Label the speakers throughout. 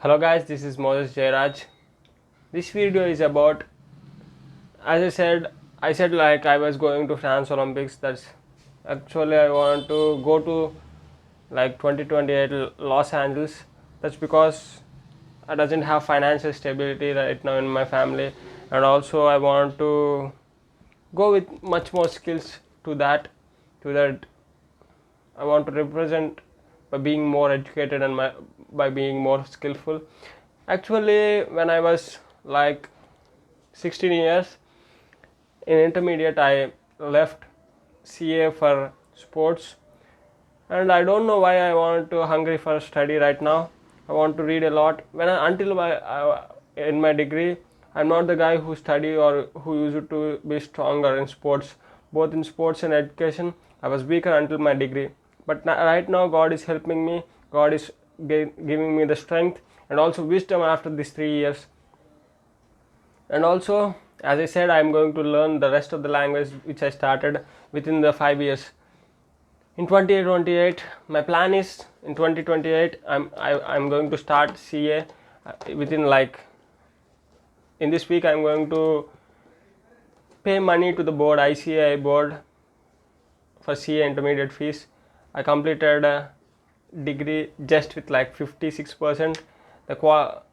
Speaker 1: Hello guys, this is Moses Jairaj. This video is about, as I said like I was going to France Olympics. That's actually I want to go to like 2028 Los Angeles. That's because I doesn't have financial stability right now in my family, and also I want to go with much more skills to that. I want to represent by being more educated and by being more skillful. Actually, when I was like 16 years in intermediate, I left CA for sports, and I don't know why I want to hungry for study right now. I want to read a lot. In my degree, I'm not the guy who study or who used to be stronger in sports. Both in sports and education, I was weaker until my degree. But right now, God is helping me. God is giving me the strength and also wisdom after these 3 years. And also, as I said, I'm going to learn the rest of the language which I started within the 5 years. In 2028, my plan is in 2028 I'm going to start CA within like in this week. I'm going to pay money to the board, ICAI board, for CA intermediate fees. I completed a degree just with like 56%. The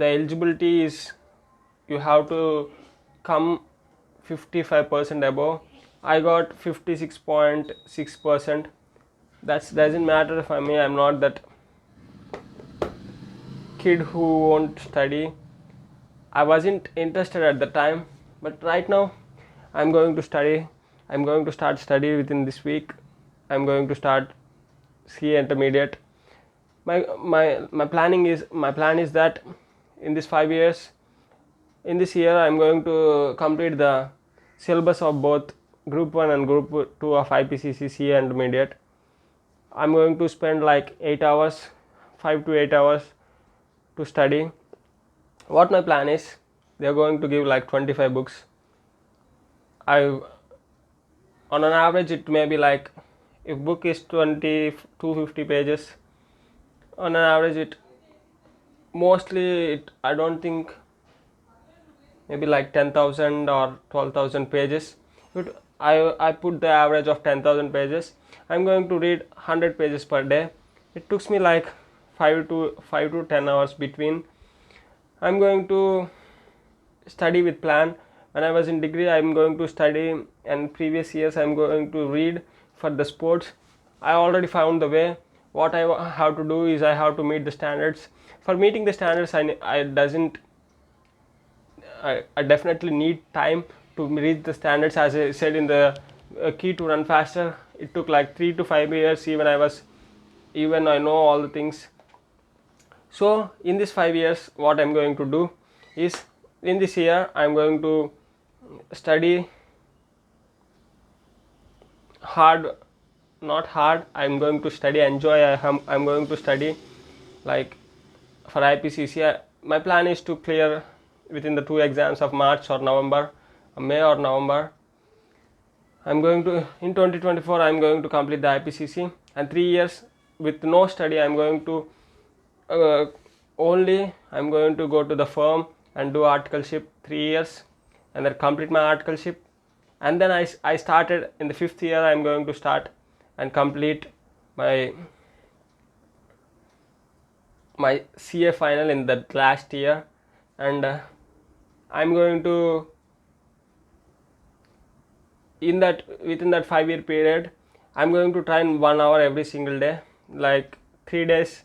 Speaker 1: eligibility is you have to come 55% above. I got 56.6%. That doesn't matter for me. I'm not that kid who won't study. I wasn't interested at the time, but right now I'm going to study. I'm going to start study within this week. I'm going to start CA intermediate. My plan is that in this 5 years, in this year, I'm going to complete the syllabus of both Group 1 and Group 2 of IPCC CA intermediate. I'm going to spend like 8 hours, 5 to 8 hours to study. What my plan is, they're going to give like 25 books. On an average, it may be like, if book is 250 pages, on an average I don't think, maybe like 10,000 or 12,000 pages. I put the average of 10,000 pages. I'm going to read 100 pages per day. It took me like 5 to 10 hours between. I'm going to study with plan. When I was in degree, I'm going to study, and previous years I'm going to read for the sports. I already found the way. What I have to do is I have to meet the standards. For meeting the standards, I definitely need time to reach the standards. As I said in the key to run faster, it took like 3 to 5 years. Even I know all the things. So in this 5 years, what I'm going to do is, in this year I'm going to study hard, not hard. I'm going to study enjoy. I'm going to study like for IPCC. My plan is to clear within the 2 exams of March or November, May or November. In 2024 I'm going to complete the IPCC, and 3 years with no study. I'm going to go to the firm and do articleship 3 years, and then complete my articleship. And then I started in the 5th year. I'm going to start and complete my CA final in that last year. And I'm going to, within that 5-year period, I'm going to train 1 hour every single day, like 3 days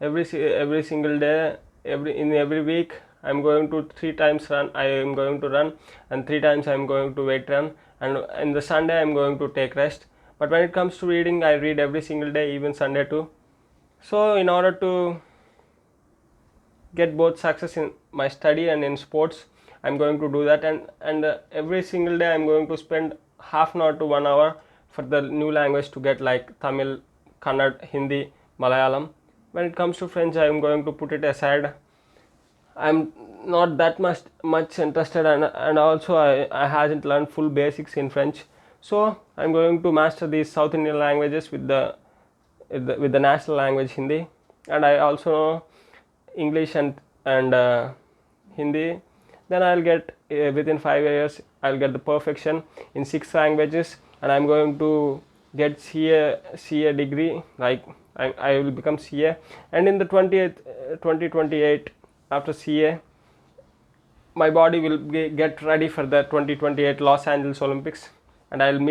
Speaker 1: every single day. In every week I'm going to 3 times run. I am going to run, and 3 times I'm going to weight run, and in the Sunday I'm going to take rest. But when it comes to reading, I read every single day, even Sunday too. So in order to get both success in my study and in sports, I'm going to do that. And every single day I'm going to spend half an hour to 1 hour for the new language, to get like Tamil, Kannada, Hindi, Malayalam. When it comes to French, I'm going to put it aside. I'm not that much interested, and also I hasn't learned full basics in French. So I'm going to master these South Indian languages with the national language Hindi. And I also know English and Hindi, then I'll get within 5 years I'll get the perfection in 6 languages, and I'm going to get CA degree. Like I will become CA, and in the 2028 after CA, my body will get ready for the 2028 Los Angeles Olympics, and I will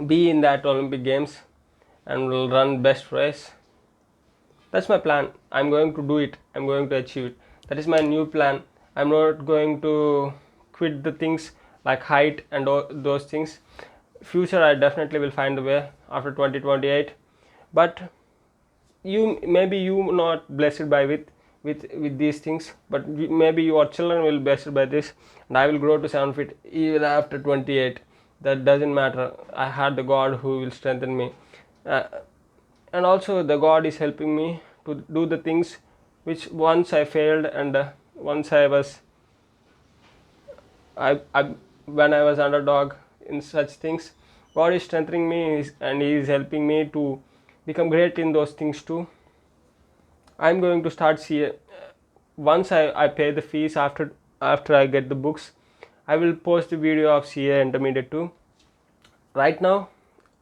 Speaker 1: be in that Olympic Games and will run best race. That's my plan. I'm going to do it. I'm going to achieve it. That is my new plan. I'm not going to quit the things like height and those things. Future, I definitely will find the way after 2028. But maybe you not blessed by with these things, but maybe your children will blessed by this, and I will grow to 7 feet even after 28. That doesn't matter. I had the God who will strengthen me. And also the God is helping me to do the things which once I failed, and once I when I was underdog in such things. God is strengthening me, and He is helping me to become great in those things too. I'm going to start CA. Once I pay the fees, after I get the books, I will post a video of CA intermediate too. Right now,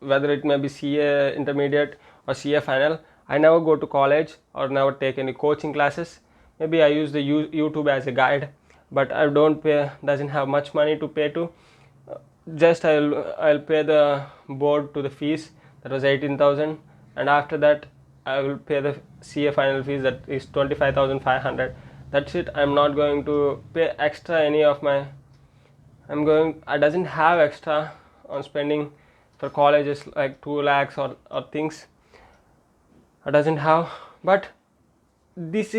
Speaker 1: whether it may be CA intermediate or CA final, I never go to college or never take any coaching classes. Maybe I use the YouTube as a guide, but I doesn't have much money to pay to. Just I'll pay the board to the fees, that was 18,000, and after that I will pay the CA final fees, that is 25,500. That's it. I'm not going to pay extra any of my. I doesn't have extra on spending for colleges like 2 lakhs or things. I doesn't have, but this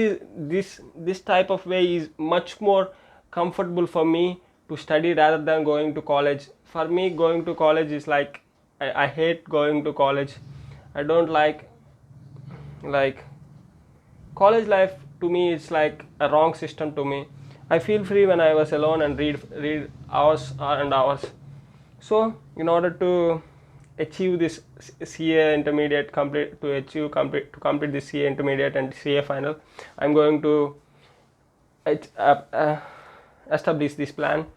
Speaker 1: type of way is much more comfortable for me to study rather than going to college. For me, going to college is like I hate going to college. I don't like college life. To me, it's like a wrong system to me. I feel free when I was alone and read hours and hours. So in order to achieve this CA intermediate complete this CA intermediate and CA final, I'm going to establish this plan,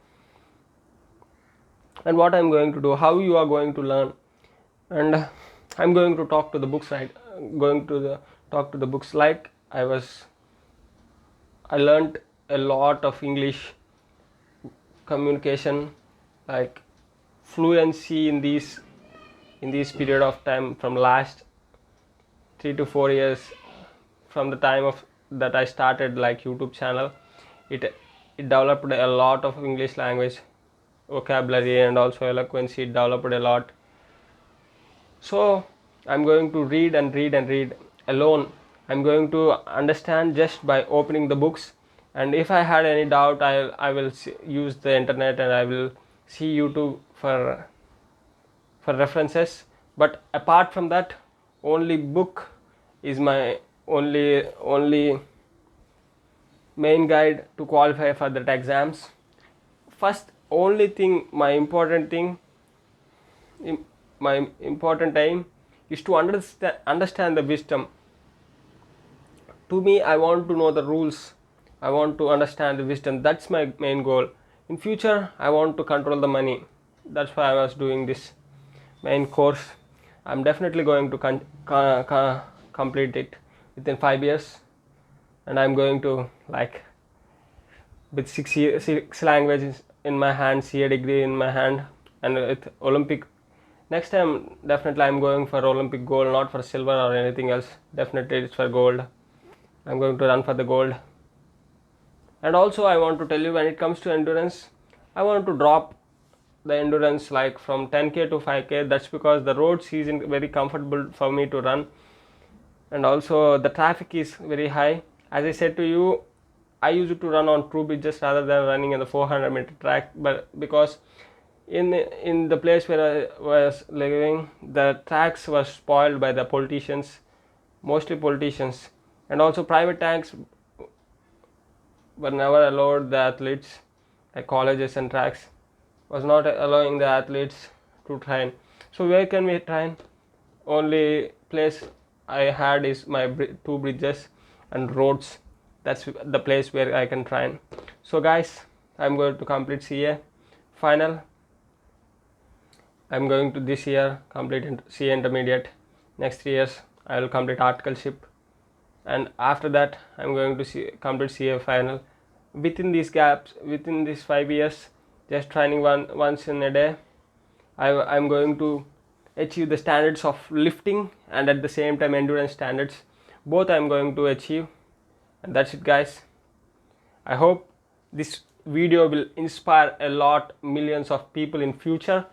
Speaker 1: and what I'm going to do, how you are going to learn, and I'm going to talk to the books, right? Talk to the books. Like I learned a lot of English communication, like fluency in this period of time, from last 3 to 4 years, from the time of that I started like YouTube channel. It developed a lot of English language vocabulary, and also eloquence. It developed a lot. So I'm going to read and read alone. I'm going to understand just by opening the books, and if I had any doubt, I will use the internet, and I will see YouTube for references. But apart from that, only book is my only main guide to qualify for that exams. First, only thing, my important aim is to understand the wisdom. To me, I want to know the rules. I want to understand the wisdom. That's my main goal. In future, I want to control the money. That's why I was doing this main course. I'm definitely going to complete it within 5 years, and I'm going to, like, with 6 languages in my hand, CA degree in my hand, and with Olympic. Next time, definitely I'm going for Olympic gold, not for silver or anything else. Definitely it's for gold. I'm going to run for the gold. And also I want to tell you, when it comes to endurance, I want to drop the endurance like from 10k to 5k. That's because the roads isn't very comfortable for me to run, and also the traffic is very high. As I said to you, I used to run on true bridges rather than running in the 400-meter track, but because in the place where I was living, the tracks were spoiled by the politicians, mostly politicians, and also private tanks were never allowed the athletes, like colleges and tracks was not allowing the athletes to train. So where can we train? Only place I had is my two bridges and roads. That's the place where I can train. So guys, I'm going to complete CA final. I'm going to this year complete CA intermediate. Next 3 years I will complete articleship, and after that I'm going to complete CA final. Within these gaps, within these 5 years, just training once in a day, I'm going to achieve the standards of lifting and at the same time endurance standards. Both I'm going to achieve, and that's it guys. I hope this video will inspire a lot, millions of people in future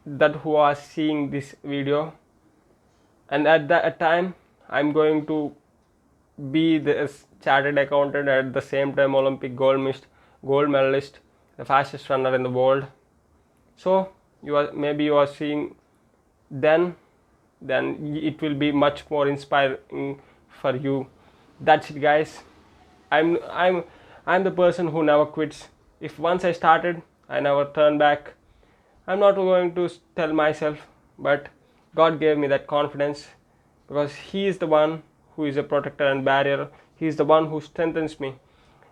Speaker 1: that who are seeing this video. And at that time I'm going to be the chartered accountant, at the same time Olympic gold medalist, the fastest runner in the world. So you are seeing then it will be much more inspiring for you. That's it guys. I'm the person who never quits. If once I started, I never turn back. I'm not going to tell myself, but God gave me that confidence, because He is the one who is a protector and barrier. He is the one who strengthens me.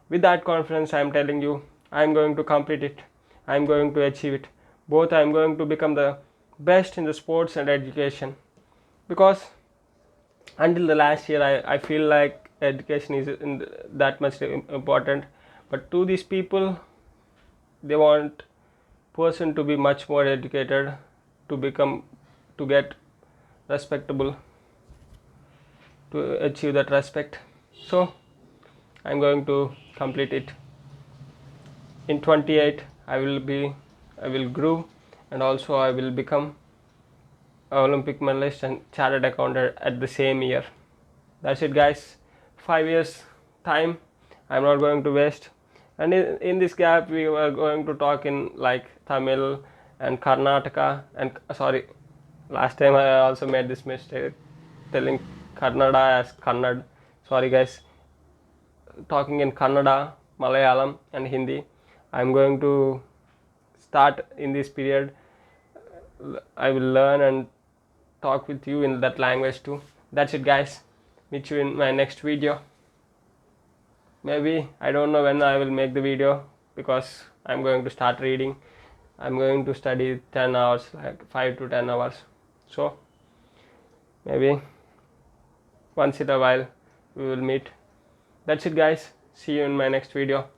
Speaker 1: With that confidence, I am telling you, I am going to complete it. I am going to achieve it. Both I am going to become the best in the sports and education, because until the last year I feel like education is that much important, but to these people, they want person to be much more educated to get respectable, to achieve that respect. So I'm going to complete it. In 28 I will grow, and also I will become Olympic medalist and chartered accountant at the same year. That's it guys. 5 years time I'm not going to waste, and in this gap we were going to talk in like Tamil and Karnataka, and sorry, last time I also made this mistake telling Kannada as Kannad. Sorry guys. Talking in Kannada, Malayalam and Hindi. I'm going to start in this period. I will learn and talk with you in that language too. That's it guys. Meet you in my next video. Maybe I don't know when I will make the video, because I'm going to start reading. I'm going to study 10 hours, like 5 to 10 hours. So maybe once in a while we will meet. That's it guys. See you in my next video.